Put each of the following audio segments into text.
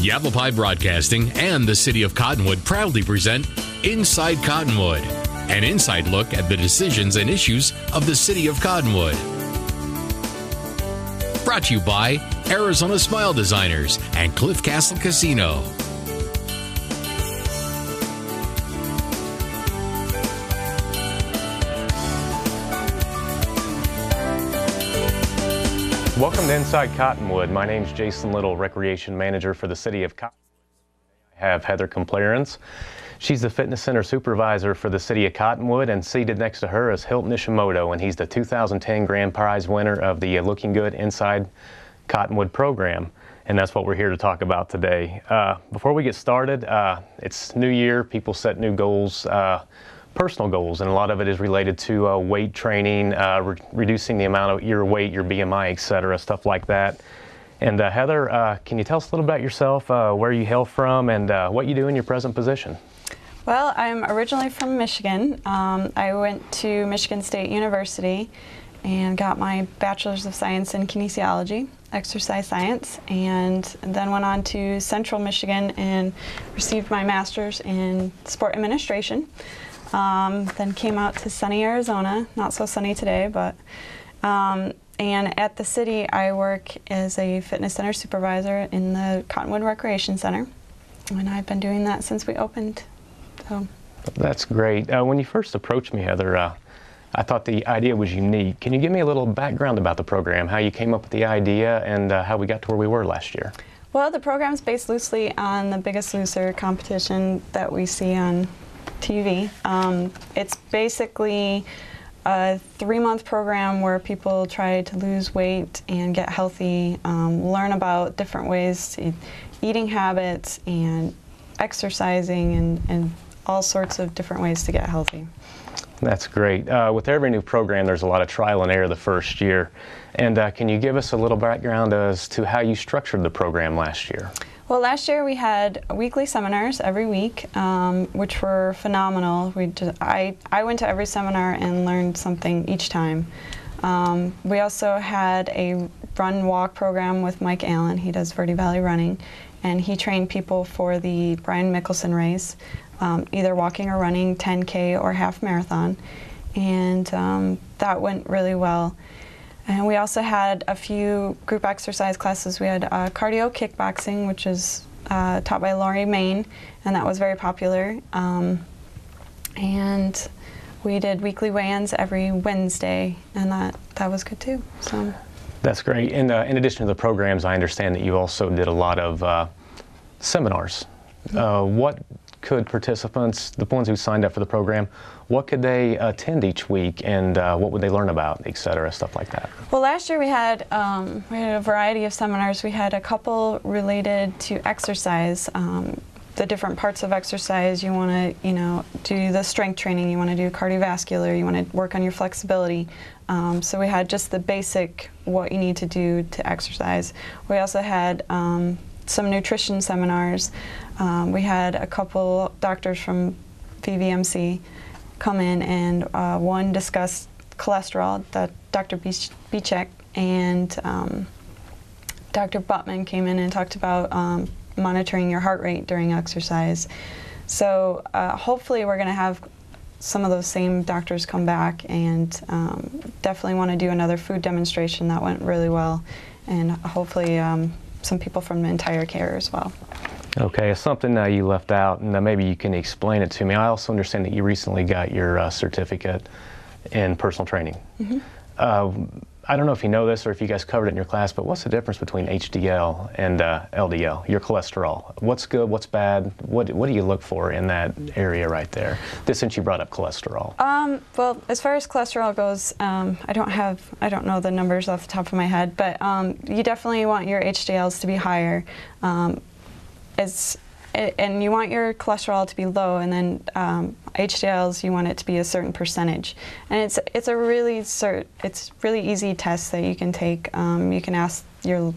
Yavapai Broadcasting and the City of Cottonwood proudly present Inside Cottonwood, an inside look at the decisions and issues of the City of Cottonwood. Brought to you by Arizona Smile Designers and Cliff Castle Casino. Welcome to Inside Cottonwood. My name is Jason Little, Recreation Manager for the City of Cottonwood. I have Heather Complairens. She's the Fitness Center Supervisor for the City of Cottonwood, and seated next to her is Hilton Ishimoto, and he's the 2010 Grand Prize winner of the Looking Good Inside Cottonwood program. And that's what we're here to talk about today. Before we get started, it's New Year. People set new goals, personal goals, and a lot of it is related to weight training, reducing the amount of your weight, your BMI, etc., stuff like that. And Heather, can you tell us a little about yourself, where you hail from, and what you do in your present position? Well, I'm originally from Michigan. I went to Michigan State University and got my Bachelor's of Science in Kinesiology, Exercise Science, and then went on to Central Michigan and received my Master's in Sport Administration. Then came out to sunny Arizona, not so sunny today, but, and at the city I work as a fitness center supervisor in the Cottonwood Recreation Center, and I've been doing that since we opened. So. That's great. When you first approached me, Heather, I thought the idea was unique. Can you give me a little background about the program, how you came up with the idea, and how we got to where we were last year? Well, the program's based loosely on the Biggest Loser competition that we see on TV. It's basically a 3-month program where people try to lose weight and get healthy, learn about different ways, eating habits and exercising and all sorts of different ways to get healthy. That's great. With every new program, there's a lot of trial and error the first year. And can you give us a little background as to how you structured the program last year? Well, last year we had weekly seminars every week, which were phenomenal. I went to every seminar and learned something each time. We also had a run-walk program with Mike Allen. He does Verde Valley Running, and he trained people for the Brian Mickelson race, either walking or running, 10K or half marathon, and that went really well. And we also had a few group exercise classes. We had cardio kickboxing, which is taught by Lori Main, and that was very popular. And we did weekly weigh-ins every Wednesday, and that was good too. So. That's great. And in addition to the programs, I understand that you also did a lot of seminars. What could participants, the ones who signed up for the program, what could they attend each week, and what would they learn about, et cetera, stuff like that? Well, last year we had a variety of seminars. We had a couple related to exercise, the different parts of exercise. You want to, do the strength training, you want to do cardiovascular, you want to work on your flexibility. So we had just the basic what you need to do to exercise. We also had some nutrition seminars. We had a couple doctors from VVMC come in, and one discussed cholesterol, Dr. Bichek, and Dr. Buttman came in and talked about monitoring your heart rate during exercise. So hopefully we're going to have some of those same doctors come back, and definitely want to do another food demonstration. That went really well, and hopefully some people from the entire care as well. Okay, something you left out, and maybe you can explain it to me. I also understand that you recently got your certificate in personal training. Mm-hmm. I don't know if you know this or if you guys covered it in your class, but what's the difference between HDL and LDL, your cholesterol? What's good, what's bad? What do you look for in that area right there, since you brought up cholesterol? Well, as far as cholesterol goes, I don't know the numbers off the top of my head, but you definitely want your HDLs to be higher. And you want your cholesterol to be low, and then HDLs, you want it to be a certain percentage. And it's a really easy test that you can take. You can ask your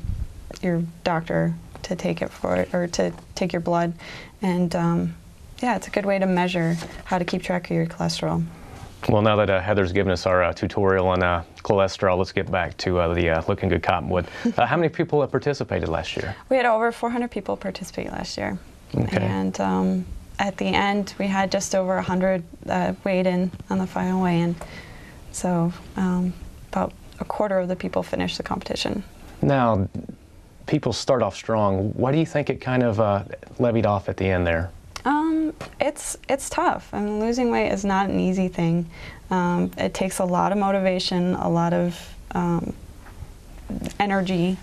doctor to take it or to take your blood, and yeah, it's a good way to measure how to keep track of your cholesterol. Well, now that Heather's given us our tutorial on cholesterol, let's get back to the Looking Good Cottonwood. How many people have participated last year? We had over 400 people participate last year. Okay. And at the end, we had just over 100 weighed in on the final weigh-in. So about a quarter of the people finished the competition. Now, people start off strong. Why do you think it kind of levied off at the end there? It's tough. I mean, losing weight is not an easy thing. It takes a lot of motivation, a lot of energy,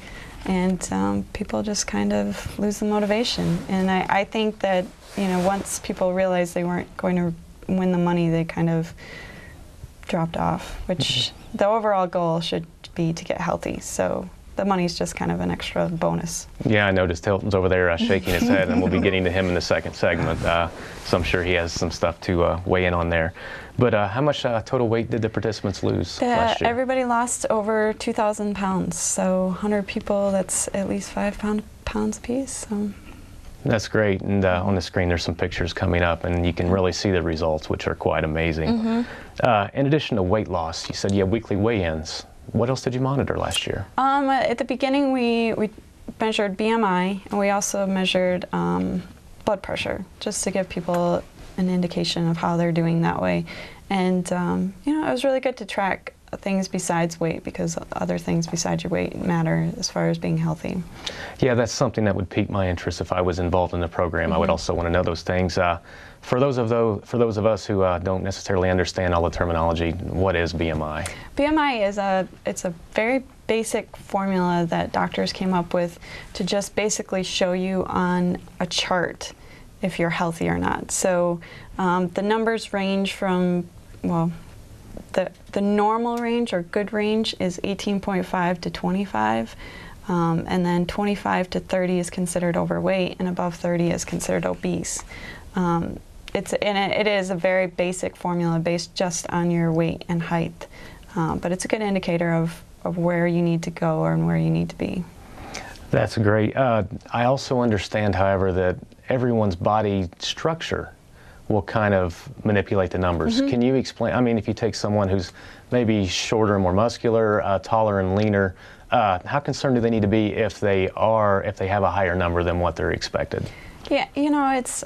and people just kind of lose the motivation. And I think that, you know, once people realized they weren't going to win the money, they kind of dropped off, which the overall goal should be to get healthy. So the money's just kind of an extra bonus. Yeah, I noticed Hilton's over there shaking his head, and we'll be getting to him in the second segment. So I'm sure he has some stuff to weigh in on there. But how much total weight did the participants lose last year? Everybody lost over 2,000 pounds. So 100 people, that's at least 5 pounds apiece. So. That's great. And on the screen, there's some pictures coming up, and you can really see the results, which are quite amazing. In addition to weight loss, you said you had weekly weigh-ins. What else did you monitor last year? At the beginning, we measured BMI, and we also measured blood pressure, just to give people an indication of how they're doing that way. And you know, it was really good to track things besides weight, because other things besides your weight matter as far as being healthy. Yeah, that's something that would pique my interest if I was involved in the program. I would also want to know those things. For those of us who don't necessarily understand all the terminology, what is BMI? BMI is it's a very basic formula that doctors came up with to just basically show you on a chart if you're healthy or not. So the numbers range from, well, the normal range or good range is 18.5 to 25, and then 25 to 30 is considered overweight, and above 30 is considered obese. It is a very basic formula based just on your weight and height, but it's a good indicator of where you need to go or where you need to be. That's great. I also understand, however, that everyone's body structure will kind of manipulate the numbers. Can you explain? I mean, if you take someone who's maybe shorter and more muscular, taller and leaner, how concerned do they need to be if they have a higher number than what they're expected? Yeah, you know, it's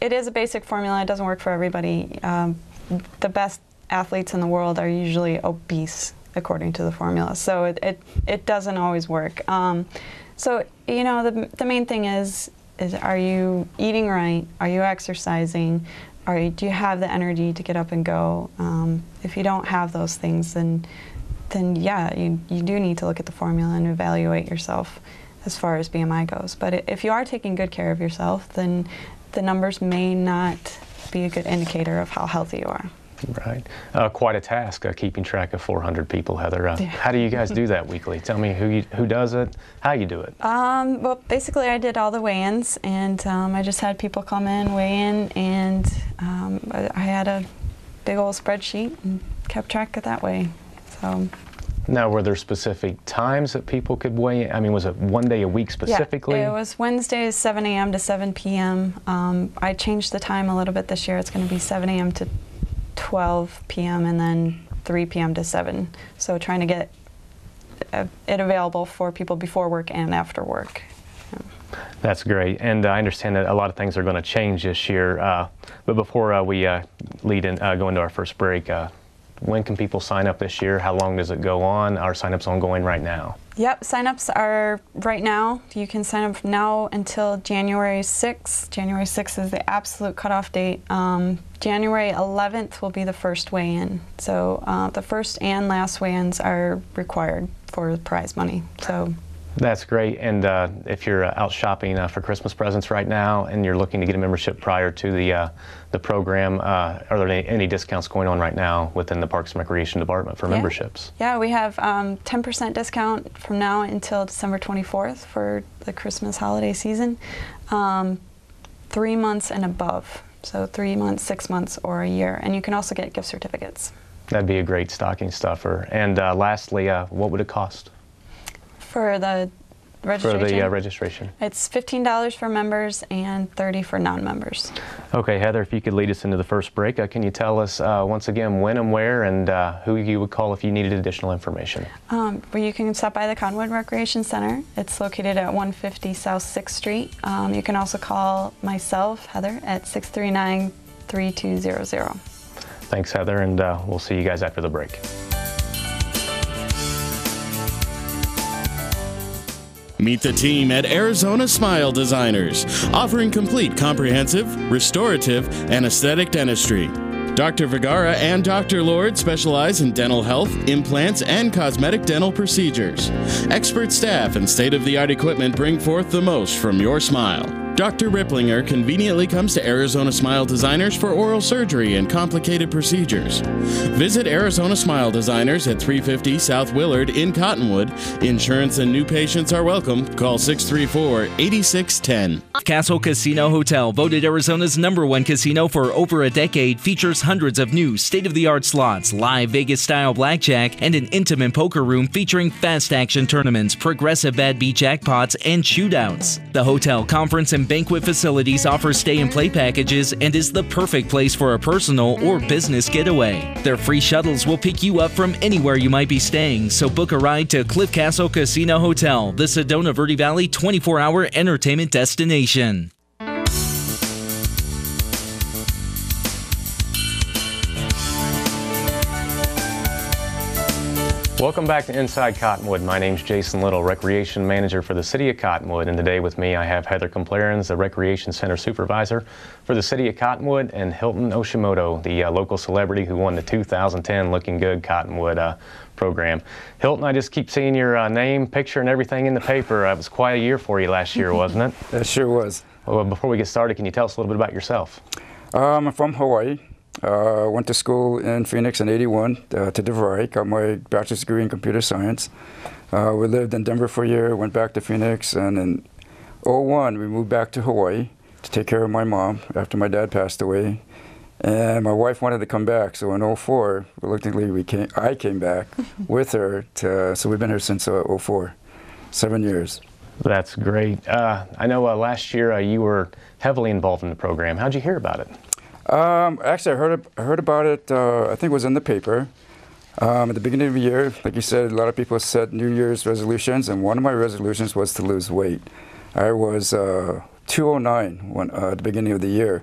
it is a basic formula. It doesn't work for everybody. The best athletes in the world are usually obese, according to the formula. So it doesn't always work. So, you know, the main thing is are you eating right? Are you exercising? Do you have the energy to get up and go? If you don't have those things, then yeah, you do need to look at the formula and evaluate yourself as far as BMI goes. But if you are taking good care of yourself, then the numbers may not be a good indicator of how healthy you are. Right. Quite a task, keeping track of 400 people, Heather. How do you guys do that weekly? Tell me who does it, how you do it. Well, basically I did all the weigh-ins, and I just had people come in, weigh in, and I had a big old spreadsheet and kept track of that way. So. Now, were there specific times that people could weigh in? I mean, was it one day a week specifically? Yeah, it was Wednesdays, 7 a.m. to 7 p.m. I changed the time a little bit this year. It's going to be 7 a.m. to 12 p.m. and then 3 p.m. to 7. So trying to get it available for people before work and after work. Yeah. That's great. And I understand that a lot of things are going to change this year. But before we go into our first break, when can people sign up this year? How long does it go on? Are sign-ups ongoing right now? Yep, sign-ups are right now. You can sign up now until January 6th. January 6th is the absolute cutoff date. January 11th will be the first weigh-in. So the first and last weigh-ins are required for the prize money. So. That's great. And if you're out shopping for Christmas presents right now and you're looking to get a membership prior to the program, are there any discounts going on right now within the Parks and Recreation Department for memberships? Yeah, we have 10% discount from now until December 24th for the Christmas holiday season. 3 months and above. So 3 months, 6 months, or a year. And you can also get gift certificates. That'd be a great stocking stuffer. And lastly, what would it cost? For the registration? For the registration. It's $15 for members and $30 for non-members. Okay, Heather, if you could lead us into the first break, can you tell us once again when and where and who you would call if you needed additional information? Well, you can stop by the Cottonwood Recreation Center. It's located at 150 South 6th Street. You can also call myself, Heather, at 639-3200. Thanks, Heather, and we'll see you guys after the break. Meet the team at Arizona Smile Designers, offering complete, comprehensive, restorative, and aesthetic dentistry. Dr. Vergara and Dr. Lord specialize in dental health, implants, and cosmetic dental procedures. Expert staff and state-of-the-art equipment bring forth the most from your smile. Dr. Ripplinger conveniently comes to Arizona Smile Designers for oral surgery and complicated procedures. Visit Arizona Smile Designers at 350 South Willard in Cottonwood. Insurance and new patients are welcome. Call 634-8610. Castle Casino Hotel, voted Arizona's #1 casino for over a decade, features hundreds of new state-of-the-art slots, live Vegas-style blackjack, and an intimate poker room featuring fast-action tournaments, progressive bad beat jackpots, and shootouts. The hotel, conference, and banquet facilities offer stay and play packages and is the perfect place for a personal or business getaway. Their free shuttles will pick you up from anywhere you might be staying, so book a ride to Cliff Castle Casino Hotel, the Sedona Verde Valley 24-hour entertainment destination. Welcome back to Inside Cottonwood. My name's Jason Little, Recreation Manager for the City of Cottonwood, and today with me I have Heather Complarians, the Recreation Center Supervisor for the City of Cottonwood, and Hilton Oshimoto, the local celebrity who won the 2010 Looking Good Cottonwood program. Hilton, I just keep seeing your name, picture, and everything in the paper. It was quite a year for you last year, wasn't it? It sure was. Well, before we get started, can you tell us a little bit about yourself? I'm from Hawaii. Went to school in Phoenix in '81 to DeVry, got my bachelor's degree in computer science. We lived in Denver for a year, went back to Phoenix, and in '01 we moved back to Hawaii to take care of my mom after my dad passed away. And my wife wanted to come back, so in '04, reluctantly I came back with her, so we've been here since '04, 7 years. That's great. I know last year you were heavily involved in the program. How'd you hear about it? Actually, I heard about it, I think it was in the paper. At the beginning of the year, like you said, a lot of people set New Year's resolutions, and one of my resolutions was to lose weight. I was 209 at the beginning of the year,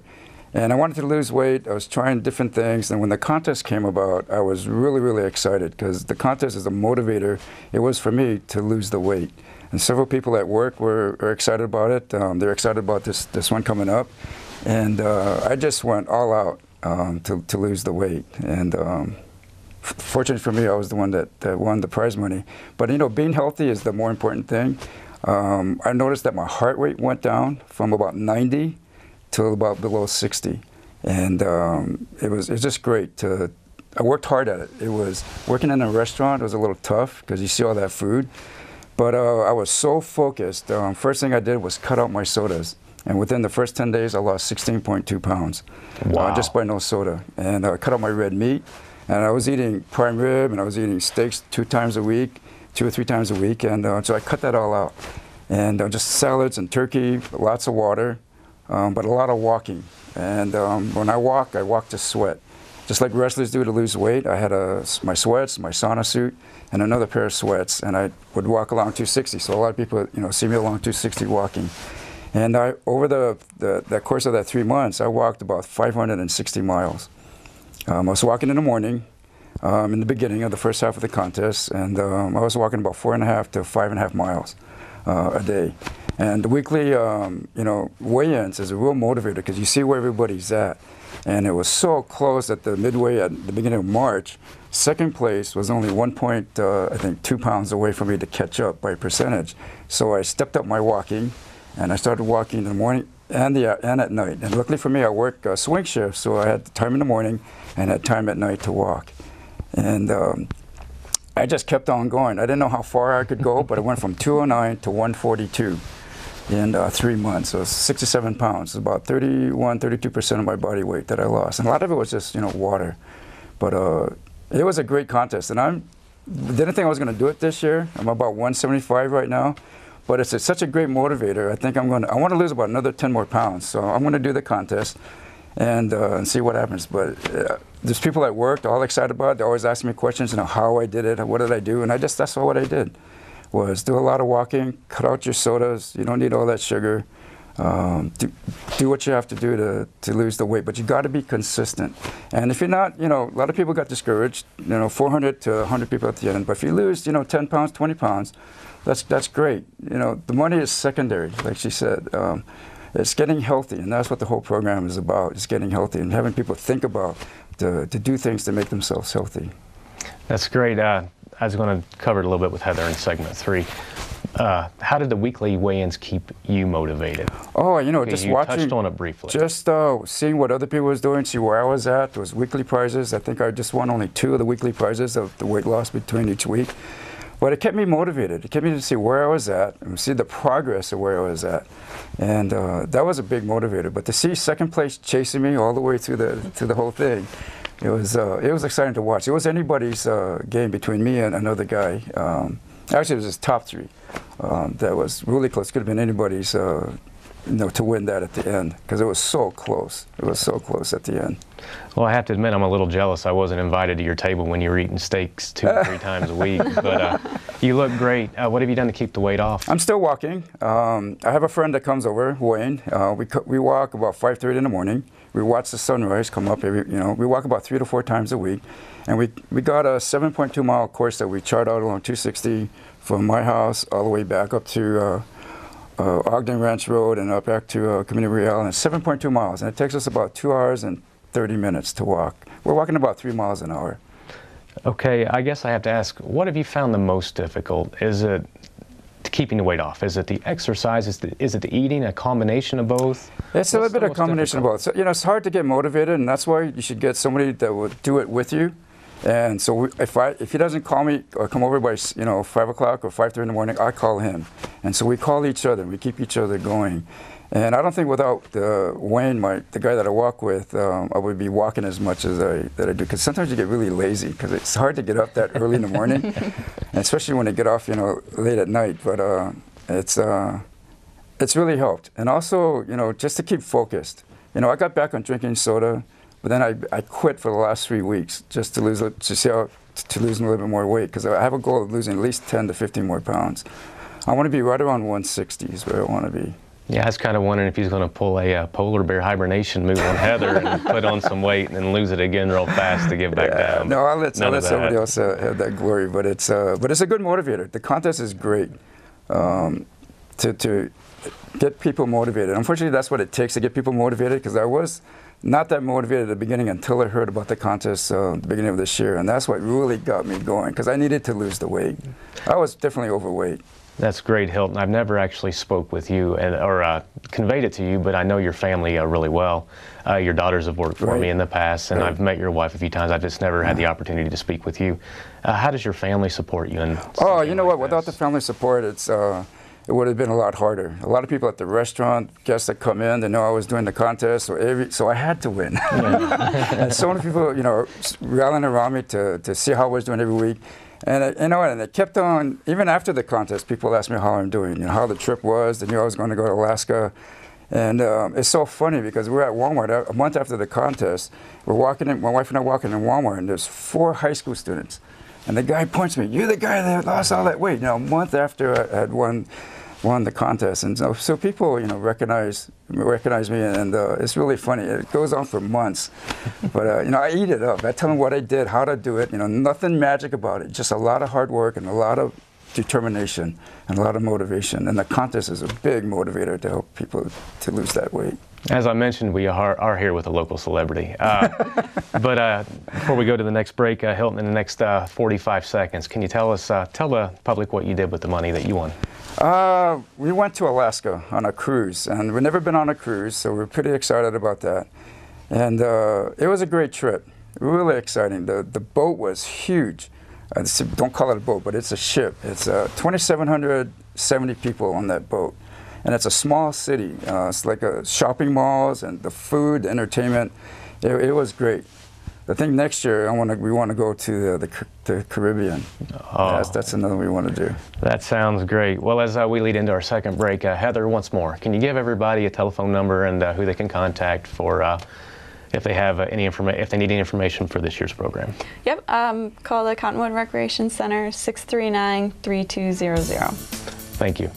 and I wanted to lose weight. I was trying different things, and when the contest came about, I was really, really excited, because the contest is a motivator. It was for me to lose the weight. And several people at work were excited about it. They're excited about this one coming up. And I just went all out to lose the weight. And fortunately for me, I was the one that won the prize money. But, you know, being healthy is the more important thing. I noticed that my heart rate went down from about 90 to about below 60. And it was just great. I worked hard at it. It was working in a restaurant. It was a little tough because you see all that food. But I was so focused. First thing I did was cut out my sodas. And within the first 10 days, I lost 16.2 pounds. Wow. Just by no soda. And I cut out my red meat. And I was eating prime rib, and I was eating steaks 2 times a week, 2 or 3 times a week. And so I cut that all out. And just salads and turkey, lots of water, but a lot of walking. And when I walk to sweat. Just like wrestlers do to lose weight, I had my sweats, my sauna suit, and another pair of sweats. And I would walk along 260. So a lot of people, see me along 260 walking. And over the course of that 3 months, I walked about 560 miles. I was walking in the morning, in the beginning of the first half of the contest, and I was walking about 4.5 to 5.5 miles a day. And the weekly, weigh-ins is a real motivator because you see where everybody's at. And it was so close at the midway at the beginning of March. Second place was only 2 pounds away from me to catch up by percentage. So I stepped up my walking. And I started walking in the morning and at night. And luckily for me, I work swing shifts, so I had time in the morning and had time at night to walk. And I just kept on going. I didn't know how far I could go, but it went from 209 to 142 in 3 months. So 67 pounds, about 32% of my body weight that I lost. And a lot of it was just, water. But it was a great contest. And I didn't think I was going to do it this year. I'm about 175 right now. but it's such a great motivator. I think I want to lose about another 10 more pounds. So I'm going to do the contest and see what happens. But there's people at work, they're all excited about it. They always ask me questions, how I did it, what did I do, and that's all what I did, was do a lot of walking, cut out your sodas. You don't need all that sugar. Do what you have to do to lose the weight, but you got to be consistent. And if you're not, a lot of people got discouraged, 400 to 100 people at the end. But if you lose, 10 pounds, 20 pounds, that's great. The money is secondary, like she said. It's getting healthy, and that's what the whole program is about, is getting healthy and having people think about to do things to make themselves healthy. That's great. I was going to cover it a little bit with Heather in segment 3. How did the weekly weigh-ins keep you motivated? Oh, Because just you watching. touched on it briefly. Just seeing what other people was doing, see where I was at. There was weekly prizes. I think I just won only 2 of the weekly prizes of the weight loss between each week. But it kept me motivated. It kept me to see where I was at and see the progress of where I was at. And that was a big motivator. But to see second place chasing me all the way through the whole thing, it was exciting to watch. It was anybody's game between me and another guy. Actually, it was his top 3. That was really close. Could have been anybody's, to win that at the end, because it was so close. It was so close at the end. Well, I have to admit, I'm a little jealous I wasn't invited to your table when you were eating steaks 2 or 3 times a week. But you look great. What have you done to keep the weight off? I'm still walking. I have a friend that comes over, Wayne. We walk about 5:30 in the morning. We watch the sunrise come up. We walk about 3 to 4 times a week. And we got a 7.2-mile course that we chart out along 260 from my house all the way back up to Ogden Ranch Road and up back to Community Real. And it's 7.2 miles. And it takes us about 2 hours and 30 minutes to walk. We're walking about 3 miles an hour. Okay, I guess I have to ask, what have you found the most difficult? Is it keeping the weight off? Is it the exercise? Is it the eating? A combination of both? It's a little bit of a combination of both. So, it's hard to get motivated, and that's why you should get somebody that will do it with you. And so if he doesn't call me or come over by 5 o'clock or 5:30 in the morning, I call him. And so we call each other. We keep each other going. And I don't think without Wayne, the guy that I walk with, I would be walking as much as I do. Because sometimes you get really lazy because it's hard to get up that early in the morning, and especially when you get off late at night. But it's really helped. And also just to keep focused. I got back on drinking soda. But then I quit for the last 3 weeks just to lose a little bit more weight, because I have a goal of losing at least 10 to 15 more pounds. I want to be right around 160 is where I want to be. Yeah, I was kind of wondering if he's going to pull a polar bear hibernation move on Heather and put on some weight and then lose it again real fast to get back down. No, I'll let somebody else have that glory. But it's a good motivator. The contest is great to get people motivated. Unfortunately, that's what it takes to get people motivated, because I was not that motivated at the beginning until I heard about the contest at the beginning of this year, and that's what really got me going, because I needed to lose the weight. I was definitely overweight. That's great, Hilton. I've never actually spoke with you or conveyed it to you, but I know your family really well. Your daughters have worked for me in the past, and I've met your wife a few times. I've just never had the opportunity to speak with you. How does your family support you? You know what? Without the family support, it would have been a lot harder. A lot of people at the restaurant, guests that come in, they know I was doing the contest, so I had to win. And so many people, rallying around me to see how I was doing every week. And and it kept on, even after the contest, people asked me how I'm doing, how the trip was. They knew I was going to go to Alaska. And it's so funny, because we're at Walmart a month after the contest. We're walking in, my wife and I walking in Walmart, and there's 4 high school students. And the guy points to me, "You're the guy that lost all that weight." A month after I had won the contest, and so people, recognize me, and it's really funny. It goes on for months, but I eat it up. I tell them what I did, how to do it. Nothing magic about it. Just a lot of hard work and a lot of determination and a lot of motivation. And the contest is a big motivator to help people to lose that weight. As I mentioned, we are here with a local celebrity. But before we go to the next break, Hilton, in the next 45 seconds, can you tell the public what you did with the money that you won? We went to Alaska on a cruise, and we've never been on a cruise, so we're pretty excited about that. And it was a great trip, really exciting. The boat was huge. Don't call it a boat, but it's a ship. It's 2,770 people on that boat. And it's a small city. It's like shopping malls and the food, the entertainment. It was great. I think next year we want to go to the Caribbean. Oh. That's another we want to do. That sounds great. Well, as we lead into our second break, Heather, once more, can you give everybody a telephone number and who they can contact for if they have if they need any information for this year's program? Yep. Call the Cottonwood Recreation Center 639-3200. Thank you.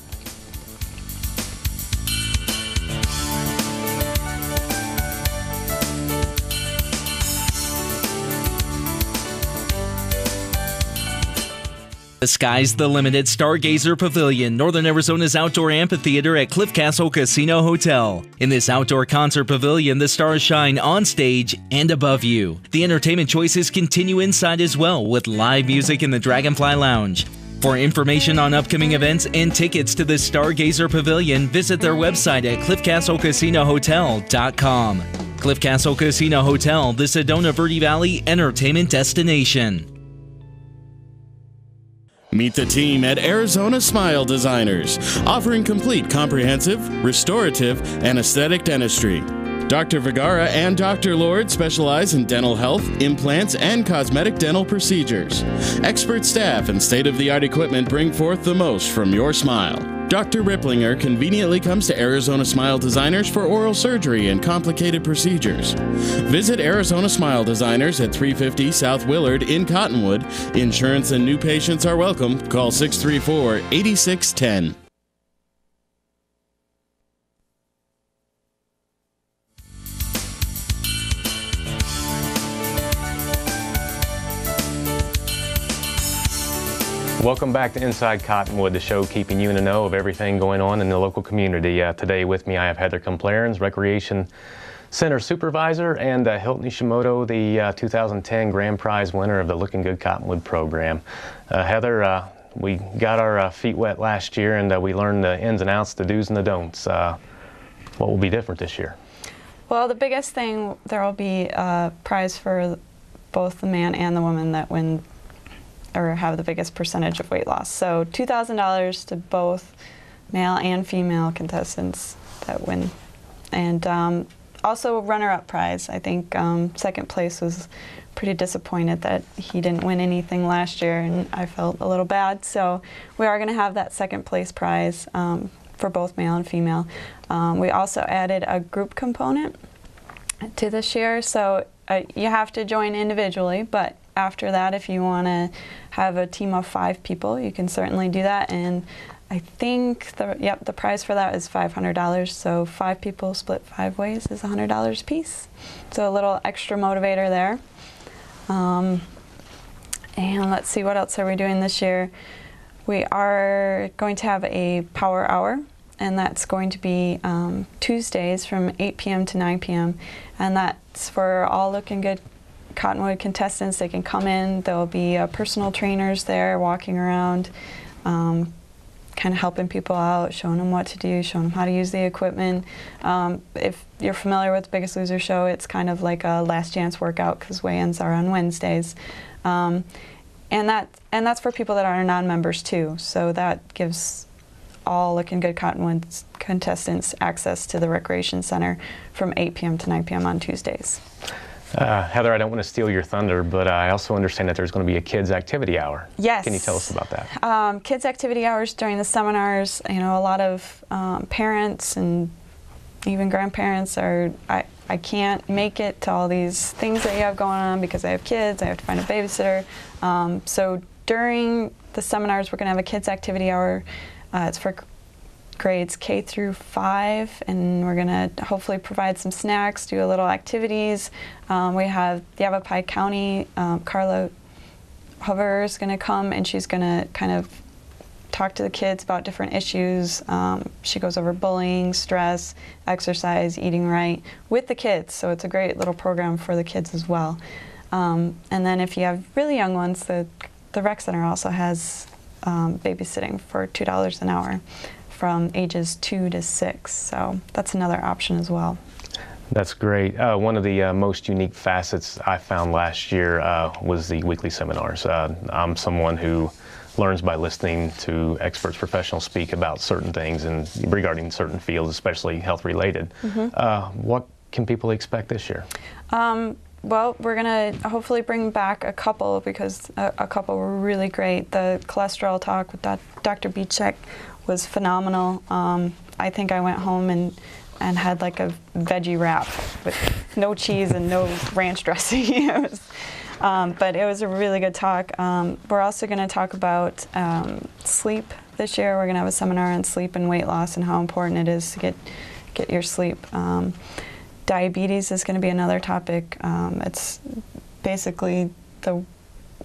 The sky's the limit at Stargazer Pavilion, Northern Arizona's outdoor amphitheater at Cliff Castle Casino Hotel. In this outdoor concert pavilion, the stars shine on stage and above you. The entertainment choices continue inside as well, with live music in the Dragonfly Lounge. For information on upcoming events and tickets to the Stargazer Pavilion, visit their website at cliffcastlecasinohotel.com. Cliff Castle Casino Hotel, the Sedona Verde Valley entertainment destination. Meet the team at Arizona Smile Designers, offering complete comprehensive, restorative, and aesthetic dentistry. Dr. Vergara and Dr. Lord specialize in dental health, implants, and cosmetic dental procedures. Expert staff and state-of-the-art equipment bring forth the most from your smile. Dr. Ripplinger conveniently comes to Arizona Smile Designers for oral surgery and complicated procedures. Visit Arizona Smile Designers at 350 South Willard in Cottonwood. Insurance and new patients are welcome. Call 634-8610. Welcome back to Inside Cottonwood, the show keeping you in the know of everything going on in the local community. Today with me I have Heather Complarens, Recreation Center Supervisor, and Hilton Ishimoto, the 2010 Grand Prize winner of the Looking Good Cottonwood program. Heather, we got our feet wet last year and we learned the ins and outs, the do's and the don'ts. What will be different this year? Well, the biggest thing, there will be a prize for both the man and the woman that win or have the biggest percentage of weight loss. So $2,000 to both male and female contestants that win. And also a runner-up prize. I think second place was pretty disappointed that he didn't win anything last year, and I felt a little bad. So we are going to have that second place prize for both male and female. We also added a group component to this year. So you have to join individually, but after that, if you want to have a team of 5 people, you can certainly do that. And I think the prize for that is $500. So 5 people split 5 ways is $100 a piece. So a little extra motivator there. And let's see, what else are we doing this year? We are going to have a power hour, and that's going to be Tuesdays from 8 p.m. to 9 p.m. And that's for all Looking Good Cottonwood contestants. They can come in. There will be personal trainers there walking around, kind of helping people out, showing them what to do, showing them how to use the equipment. If you're familiar with the Biggest Loser show, it's kind of like a last chance workout because weigh-ins are on Wednesdays. And that's for people that are non-members too. So that gives all Looking Good Cottonwood contestants access to the Recreation Center from 8 p.m. to 9 p.m. on Tuesdays. Heather, I don't want to steal your thunder, but I also understand that there's going to be a kids' activity hour. Yes. Can you tell us about that? Kids' activity hours during the seminars, you know, a lot of parents and even grandparents are, I can't make it to all these things that you have going on because I have kids, I have to find a babysitter. So during the seminars, we're going to have a kids' activity hour. It's for grades K through 5, and we're going to hopefully provide some snacks, do a little activities. We have the Yavapai County, Carla Hover is going to come, and she's going to kind of talk to the kids about different issues. She goes over bullying, stress, exercise, eating right with the kids, so it's a great little program for the kids as well. And then if you have really young ones, the rec center also has babysitting for $2 an hour from ages 2 to 6, so that's another option as well. That's great. One of the most unique facets I found last year was the weekly seminars. I'm someone who learns by listening to experts, professionals speak about certain things and regarding certain fields, especially health related. Mm-hmm. What can people expect this year? Well, we're going to hopefully bring back a couple, because a couple were really great. The cholesterol talk with Dr. Bichek was phenomenal. I think I went home and had like a veggie wrap with no cheese and no ranch dressing. But it was a really good talk. We're also going to talk about sleep this year. We're going to have a seminar on sleep and weight loss and how important it is to get your sleep. Diabetes is going to be another topic. It's basically the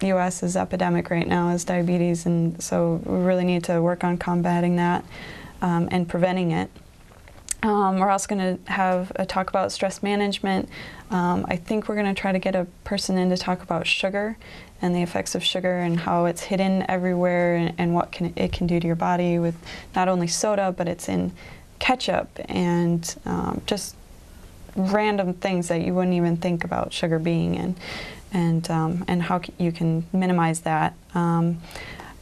U.S. is epidemic right now is diabetes, and so we really need to work on combating that and preventing it. We're also going to have a talk about stress management. I think we're going to try to get a person in to talk about sugar and the effects of sugar and how it's hidden everywhere and what it can do to your body with not only soda, but it's in ketchup and just random things that you wouldn't even think about sugar being in, and how you can minimize that. And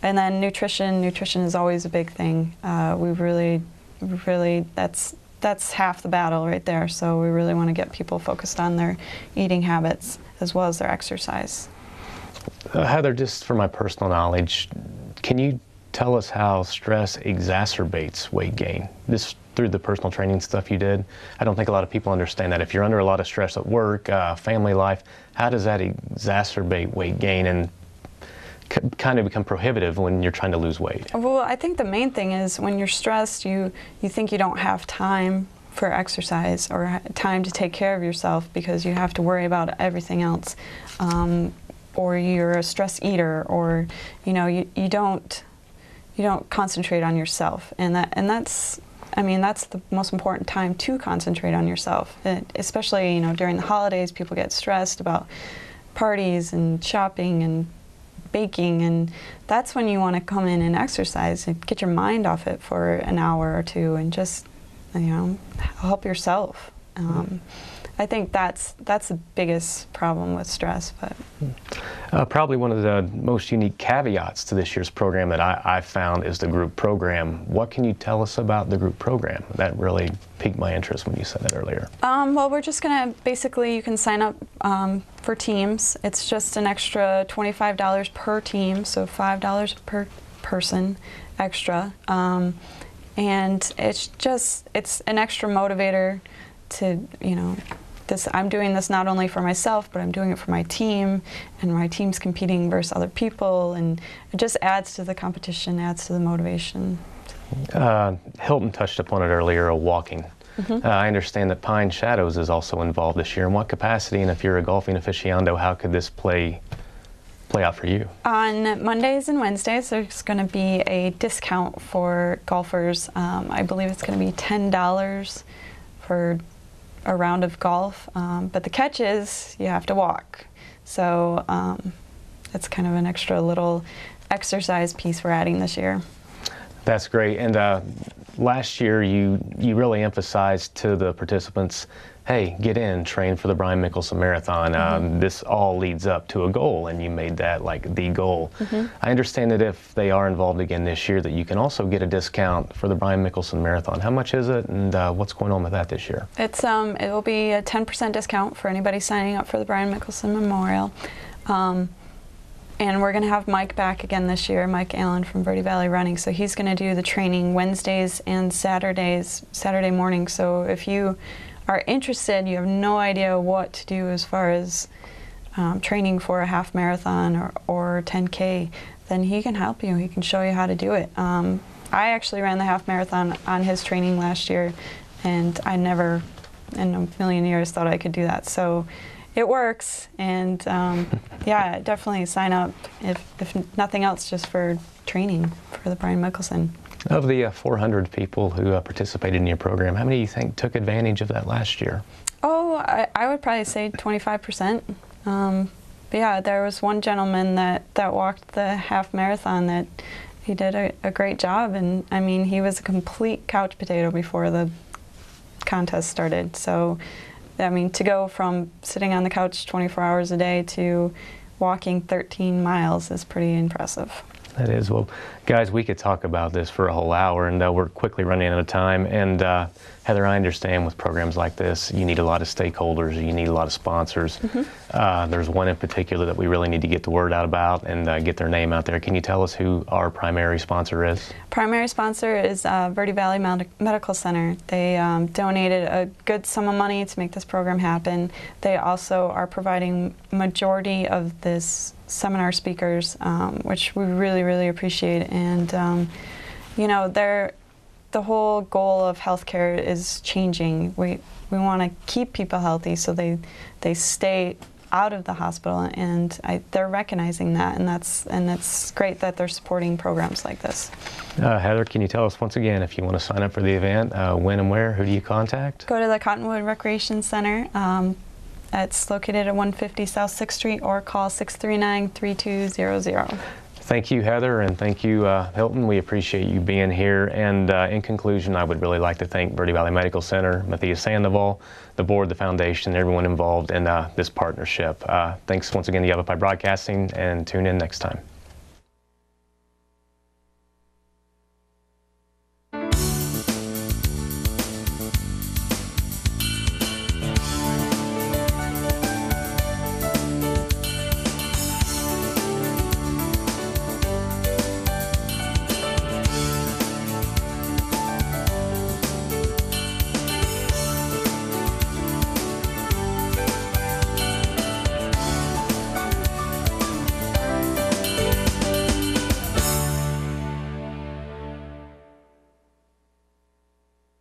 then nutrition is always a big thing. We really, that's half the battle right there. So we really want to get people focused on their eating habits as well as their exercise. Heather, just for my personal knowledge, can you tell us how stress exacerbates weight gain? This through the personal training stuff you did. I don't think a lot of people understand that. If you're under a lot of stress at work, family life, how does that exacerbate weight gain and kind of become prohibitive when you're trying to lose weight? Well, I think the main thing is when you're stressed, you think you don't have time for exercise or time to take care of yourself because you have to worry about everything else. Or you're a stress eater, or you don't concentrate on yourself, and that's the most important time to concentrate on yourself. Especially during the holidays, people get stressed about parties and shopping and baking, and that's when you want to come in and exercise and get your mind off it for an hour or two and just help yourself. I think that's the biggest problem with stress. But probably one of the most unique caveats to this year's program that I found is the group program. What can you tell us about the group program? That really piqued my interest when you said that earlier. Well, we're just going to basically, you can sign up for teams. It's just an extra $25 per team, so $5 per person extra. And it's an extra motivator to, I'm doing this not only for myself, but I'm doing it for my team, and my team's competing versus other people, and it just adds to the competition, adds to the motivation. Hilton touched upon it earlier, walking. I understand that Pine Shadows is also involved this year. In what capacity, and if you're a golfing aficionado, how could this play out for you? On Mondays and Wednesdays, there's going to be a discount for golfers. I believe it's going to be $10 for a round of golf, but the catch is you have to walk. So it's kind of an extra little exercise piece we're adding this year. That's great. And last year you really emphasized to the participants, hey, get in, train for the Brian Mickelson Marathon. This all leads up to a goal, and you made that like the goal. I understand that if they are involved again this year, that you can also get a discount for the Brian Mickelson Marathon. How much is it, and what's going on with that this year? It will be a 10% discount for anybody signing up for the Brian Mickelson Memorial. And we're going to have Mike back again this year, Mike Allen from Verde Valley Running. So he's going to do the training Wednesdays and Saturday morning. So if you are interested, you have no idea what to do as far as training for a half marathon or 10K, then he can help you. He can show you how to do it. I actually ran the half marathon on his training last year, and I never in a million years thought I could do that. So it works, and yeah, definitely sign up, if nothing else, just for training for the Brian Mickelson. Of the 400 people who participated in your program, how many do you think took advantage of that last year? Oh, I would probably say 25%. Yeah, there was one gentleman that walked the half marathon that he did a great job, and I mean, he was a complete couch potato before the contest started. So, I mean, to go from sitting on the couch 24 hours a day to walking 13 miles is pretty impressive. That is. Well, guys, we could talk about this for a whole hour, and we're quickly running out of time. And Heather, I understand with programs like this, you need a lot of stakeholders, you need a lot of sponsors. There's one in particular that we really need to get the word out about and get their name out there. Can you tell us who our primary sponsor is? Primary sponsor is Verde Valley Medical Center. They donated a good sum of money to make this program happen. They also are providing majority of this seminar speakers, which we really, really appreciate. And you know, the whole goal of healthcare is changing. We want to keep people healthy so they stay out of the hospital, and they're recognizing that, and that's great that they're supporting programs like this. Heather, can you tell us once again, if you want to sign up for the event, when and where, who do you contact? Go to the Cottonwood Recreation Center. It's located at 150 South 6th Street, or call 639-3200. Thank you, Heather, and thank you, Hilton. We appreciate you being here. And in conclusion, I would really like to thank Verde Valley Medical Center, Matthias Sandoval, the board, the foundation, everyone involved in this partnership. Thanks once again to Yavapai Broadcasting, and tune in next time.